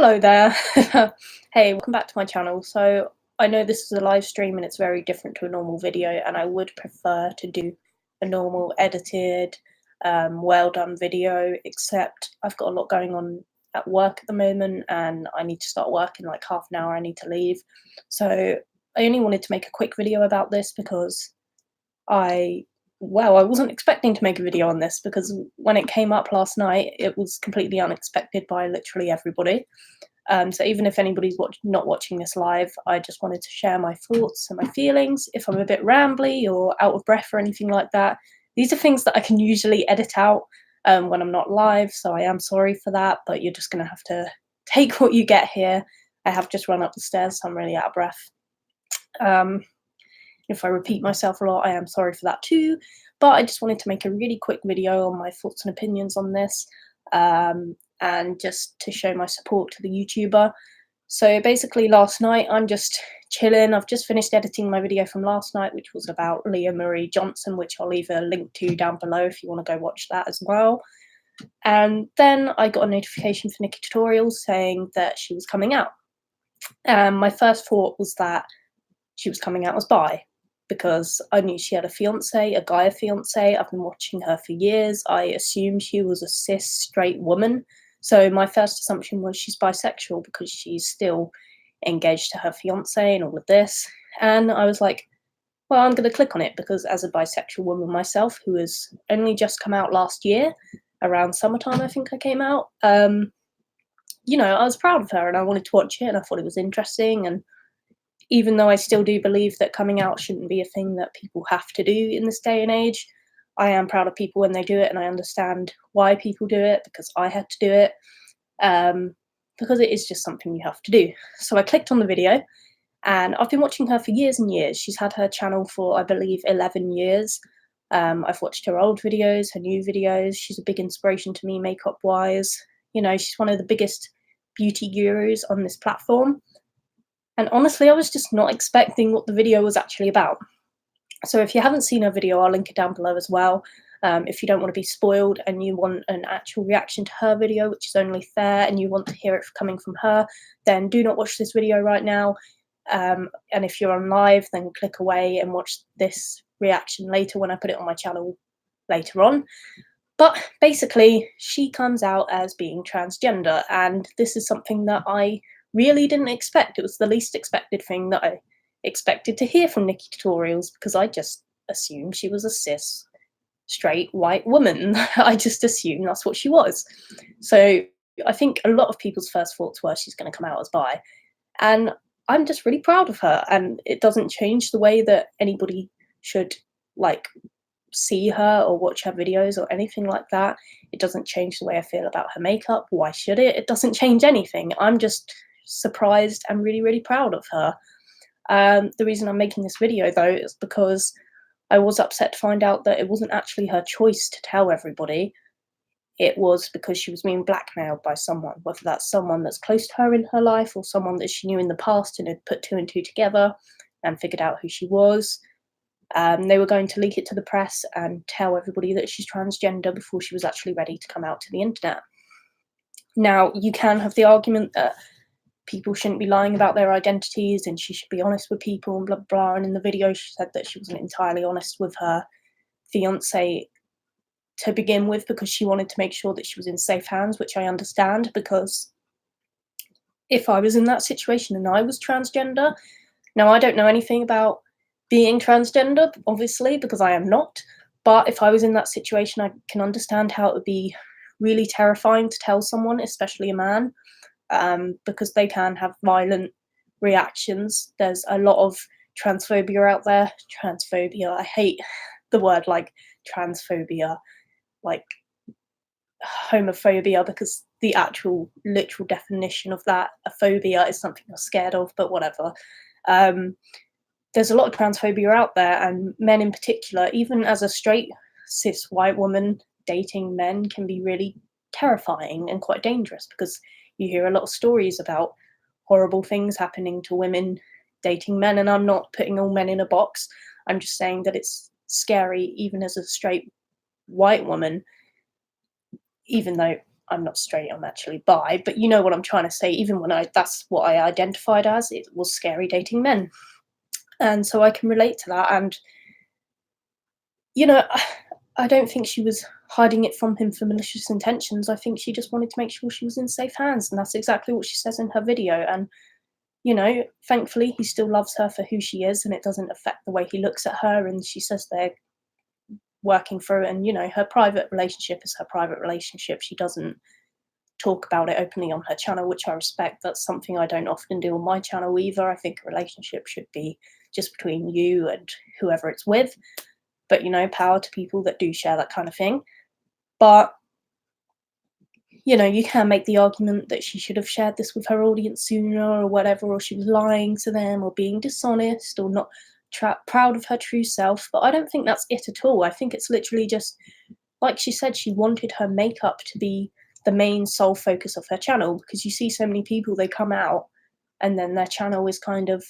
Hello there. Hey, welcome back to my channel. So I know this is a live stream and it's very different to a normal video, and I would prefer to do a normal edited, well done video, except I've got a lot going on at work at the moment and I need to start work in like half an hour. I need to leave. So I only wanted to make a quick video about this because I I wasn't expecting to make a video on this because when it came up last night, it was completely unexpected by literally everybody. So even if anybody's not watching this live, I just wanted to share my thoughts and my feelings. If I'm a bit rambly or out of breath or anything like that, these are things that I can usually edit out when I'm not live. So I am sorry for that, but you're just going to have to take what you get here. I have just run up the stairs, so I'm really out of breath. If I repeat myself a lot, I am sorry for that too. But I just wanted to make a really quick video on my thoughts and opinions on this, and just to show my support to the YouTuber. So basically last night I'm just chilling. I've just finished editing my video from last night, which was about Leah Marie Johnson, which I'll leave a link to down below if you want to go watch that as well. And then I got a notification for Nikki Tutorials saying that she was coming out. And my first thought was that she was coming out as bi, because I knew she had a fiance, a guy fiance. I've been watching her for years. I assumed she was a cis straight woman. So my first assumption was she's bisexual because she's still engaged to her fiance and all of this. And I was like, well, I'm going to click on it because as a bisexual woman myself, who has only just come out last year, around summertime, I think I came out, I was proud of her and I wanted to watch it and I thought it was interesting. And even though I still do believe that coming out shouldn't be a thing that people have to do in this day and age, I am proud of people when they do it, and I understand why people do it because I had to do it, because it is just something you have to do. So I clicked on the video, and I've been watching her for years and years. She's had her channel for, I believe, 11 years. I've watched her old videos, her new videos. She's a big inspiration to me makeup-wise. She's one of the biggest beauty gurus on this platform. And honestly, I was just not expecting what the video was actually about. So if you haven't seen her video, I'll link it down below as well. If you don't want to be spoiled and you want an actual reaction to her video, which is only fair, and you want to hear it coming from her, then do not watch this video right now. And if you're on live, then click away and watch this reaction later when I put it on my channel later on. But basically, she comes out as being transgender, and this is something that I really didn't expect. It was the least expected thing that I expected to hear from Nikki Tutorials, because I just assumed she was a cis, straight, white woman. I just assumed that's what she was. So I think a lot of people's first thoughts were she's going to come out as bi. And I'm just really proud of her, and it doesn't change the way that anybody should see her or watch her videos or anything like that. It doesn't change the way I feel about her makeup. Why should it? It doesn't change anything. I'm just surprised and really, really proud of her. The reason I'm making this video, though, is because I was upset to find out that it wasn't actually her choice to tell everybody. It was because she was being blackmailed by someone, whether that's someone that's close to her in her life or someone that she knew in the past and had put two and two together and figured out who she was. They were going to leak it to the press and tell everybody that she's transgender before she was actually ready to come out to the internet. Now, you can have the argument that people shouldn't be lying about their identities and she should be honest with people and blah, blah. And in the video, she said that she wasn't entirely honest with her fiance to begin with because she wanted to make sure that she was in safe hands, which I understand, because if I was in that situation and I was transgender, now I don't know anything about being transgender, obviously, because I am not, but if I was in that situation, I can understand how it would be really terrifying to tell someone, especially a man, because they can have violent reactions. There's a lot of transphobia out there. Transphobia, I hate the word like transphobia, like homophobia, because the actual literal definition of that, a phobia, is something you're scared of, but whatever. There's a lot of transphobia out there, and men in particular, even as a straight cis white woman, dating men can be really terrifying and quite dangerous, because you hear a lot of stories about horrible things happening to women dating men, and I'm not putting all men in a box. I'm just saying that it's scary, even as a straight white woman, even though I'm not straight, I'm actually bi, but you know what I'm trying to say. Even when that's what I identified as, it was scary dating men. And so I can relate to that. And, you know, I don't think she was hiding it from him for malicious intentions. I think she just wanted to make sure she was in safe hands. And that's exactly what she says in her video. And, you know, thankfully, he still loves her for who she is, and it doesn't affect the way he looks at her. And she says they're working through it. And, you know, her private relationship is her private relationship. She doesn't talk about it openly on her channel, which I respect. That's something I don't often do on my channel either. I think a relationship should be just between you and whoever it's with. But, you know, power to people that do share that kind of thing. But, you know, you can make the argument that she should have shared this with her audience sooner or whatever, or she was lying to them or being dishonest or not proud of her true self. But I don't think that's it at all. I think it's literally just, like she said, she wanted her makeup to be the main sole focus of her channel, because you see so many people, they come out and then their channel is kind of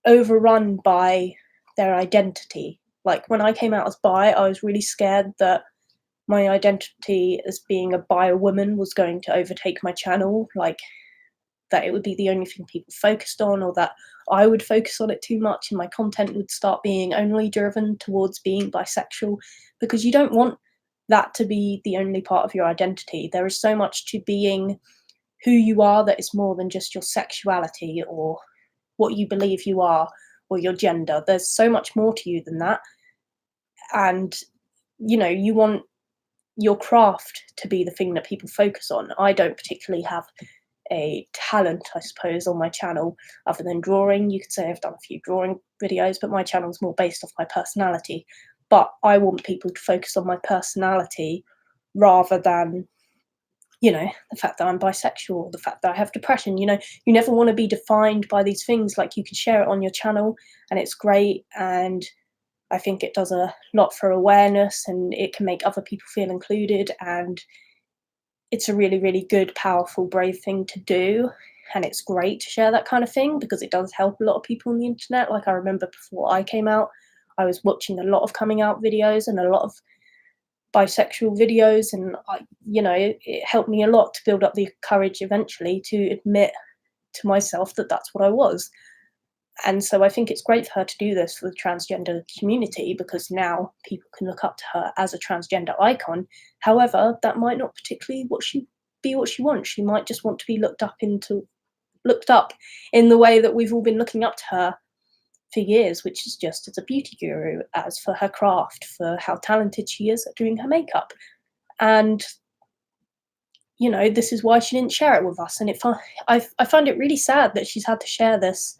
overrun by their identity. Like when I came out as bi, I was really scared that my identity as being a bi woman was going to overtake my channel, like that it would be the only thing people focused on, or that I would focus on it too much and my content would start being only driven towards being bisexual, because you don't want that to be the only part of your identity. There is so much to being who you are that is more than just your sexuality or what you believe you are or your gender. There's so much more to you than that. And, you know, you want your craft to be the thing that people focus on. I don't particularly have a talent, I suppose, on my channel other than drawing. You could say I've done a few drawing videos, but my channel is more based off my personality. But I want people to focus on my personality rather than, you know, the fact that I'm bisexual, or the fact that I have depression. You know, you never want to be defined by these things. Like, you can share it on your channel and it's great, and I think it does a lot for awareness and it can make other people feel included, and it's a really, really good, powerful, brave thing to do. And it's great to share that kind of thing because it does help a lot of people on the internet. Like, I remember before I came out, I was watching a lot of coming out videos and a lot of bisexual videos, and you know, it helped me a lot to build up the courage eventually to admit to myself that that's what I was. And so I think it's great for her to do this for the transgender community, because now people can look up to her as a transgender icon. However, that might not particularly be what she wants. She might just want to be looked up in the way that we've all been looking up to her for years, which is just as a beauty guru, as for her craft, for how talented she is at doing her makeup. And, you know, this is why she didn't share it with us. And I find it really sad that she's had to share this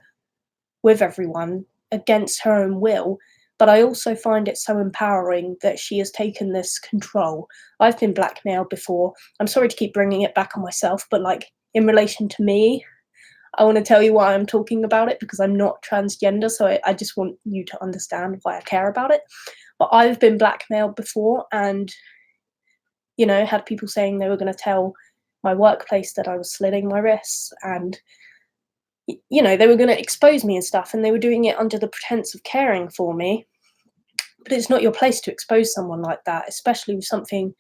with everyone against her own will. But I also find it so empowering that she has taken this control. I've been blackmailed before. I'm sorry to keep bringing it back on myself, but like, in relation to me, I want to tell you why I'm talking about it, because I'm not transgender. So I just want you to understand why I care about it. But I've been blackmailed before, and, you know, had people saying they were going to tell my workplace that I was slitting my wrists, and, you know, they were going to expose me and stuff, and they were doing it under the pretense of caring for me. But it's not your place to expose someone like that, especially with something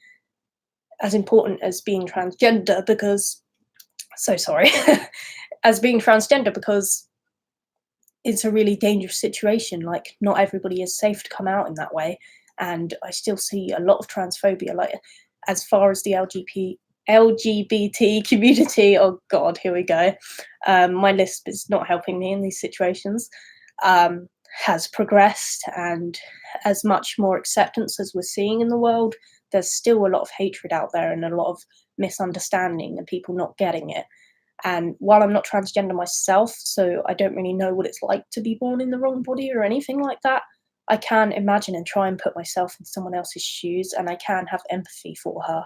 as important as being transgender, because, so sorry, as being transgender, because it's a really dangerous situation. Like, not everybody is safe to come out in that way. And I still see a lot of transphobia, like, as far as the LGBT community. Oh God, here we go. My lisp is not helping me in these situations. Has progressed, and as much more acceptance as we're seeing in the world, there's still a lot of hatred out there and a lot of misunderstanding and people not getting it. And while I'm not transgender myself, so I don't really know what it's like to be born in the wrong body or anything like that, I can imagine and try and put myself in someone else's shoes, and I can have empathy for her,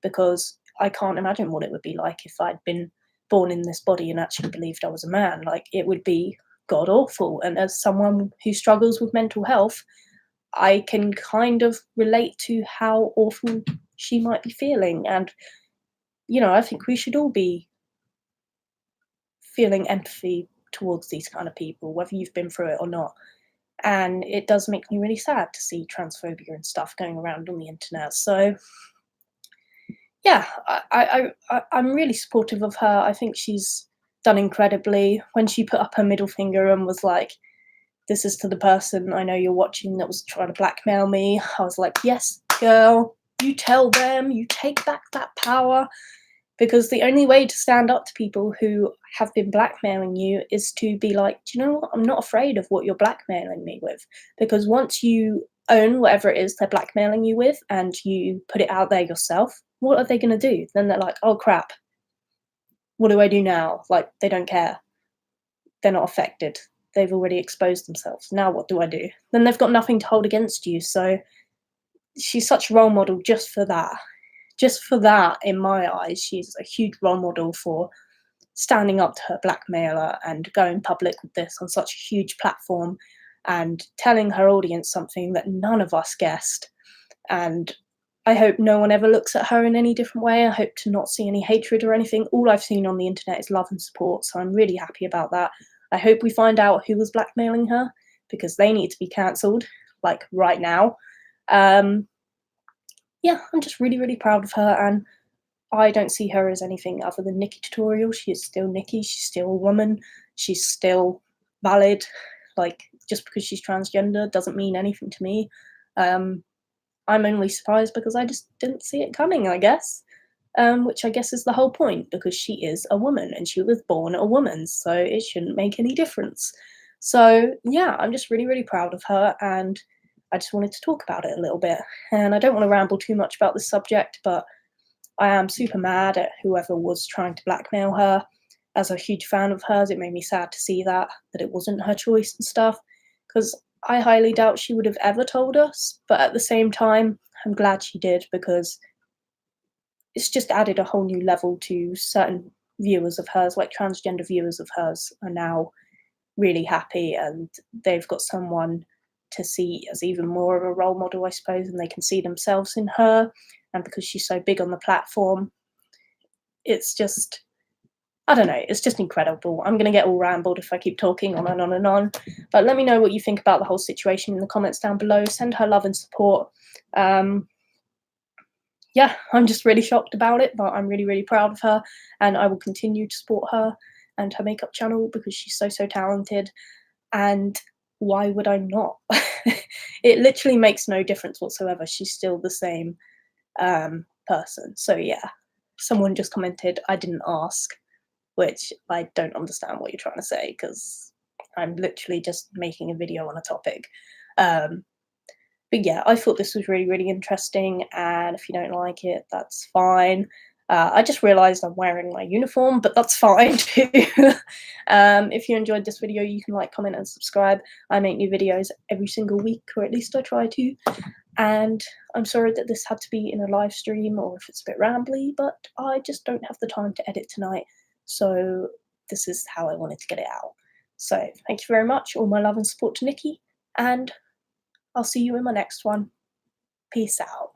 because I can't imagine what it would be like if I'd been born in this body and actually believed I was a man. Like, it would be god awful. And as someone who struggles with mental health, I can kind of relate to how awful she might be feeling. And, you know, I think we should all be feeling empathy towards these kind of people, whether you've been through it or not. And it does make me really sad to see transphobia and stuff going around on the internet. So, yeah, I'm really supportive of her. I think she's done incredibly. When she put up her middle finger and was like, "This is to the person I know you're watching that was trying to blackmail me," I was like, "Yes, girl, you tell them, you take back that power." Because the only way to stand up to people who have been blackmailing you is to be like, "Do you know what? I'm not afraid of what you're blackmailing me with." Because once you own whatever it is they're blackmailing you with and you put it out there yourself, what are they going to do? Then they're like, "Oh crap, what do I do now?" Like, they don't care. They're not affected. They've already exposed themselves. Now what do I do? Then they've got nothing to hold against you. So she's such a role model just for that. Just for that, in my eyes, she's a huge role model for standing up to her blackmailer and going public with this on such a huge platform and telling her audience something that none of us guessed. And I hope no one ever looks at her in any different way. I hope to not see any hatred or anything. All I've seen on the internet is love and support, so I'm really happy about that. I hope we find out who was blackmailing her because they need to be cancelled, like right now. Um, yeah, I'm just really, really proud of her, and I don't see her as anything other than Nikki Tutorial. She is still Nikki. She's still a woman. She's still valid. Like, just because she's transgender doesn't mean anything to me. Um, I'm only surprised because I just didn't see it coming, I guess. Which I guess is the whole point because she is a woman and she was born a woman, so it shouldn't make any difference. So, yeah, I'm just really, really proud of her and I just wanted to talk about it a little bit. And I don't want to ramble too much about this subject, but I am super mad at whoever was trying to blackmail her. As a huge fan of hers, it made me sad to see that it wasn't her choice and stuff, because I highly doubt she would have ever told us. But at the same time, I'm glad she did because it's just added a whole new level to certain viewers of hers, like transgender viewers of hers are now really happy and they've got someone to see as even more of a role model, I suppose, and they can see themselves in her. And because she's so big on the platform, it's just, I don't know, it's just incredible. I'm going to get all rambled if I keep talking on and on and on. But let me know what you think about the whole situation in the comments down below. Send her love and support. Um, yeah, I'm just really shocked about it, but I'm really, really proud of her. And I will continue to support her and her makeup channel because she's so, so talented. And why would I not? It literally makes no difference whatsoever. She's still the same person. So yeah, someone just commented, "I didn't ask," which I don't understand what you're trying to say because I'm literally just making a video on a topic. Um, but yeah, I thought this was really, really interesting. And if you don't like it, that's fine. I just realized I'm wearing my uniform, but that's fine too. If you enjoyed this video, you can like, comment, and subscribe. I make new videos every single week, or at least I try to. And I'm sorry that this had to be in a live stream or if it's a bit rambly, but I just don't have the time to edit tonight. So this is how I wanted to get it out. So thank you very much. All my love and support to Nikki, and I'll see you in my next one. Peace out.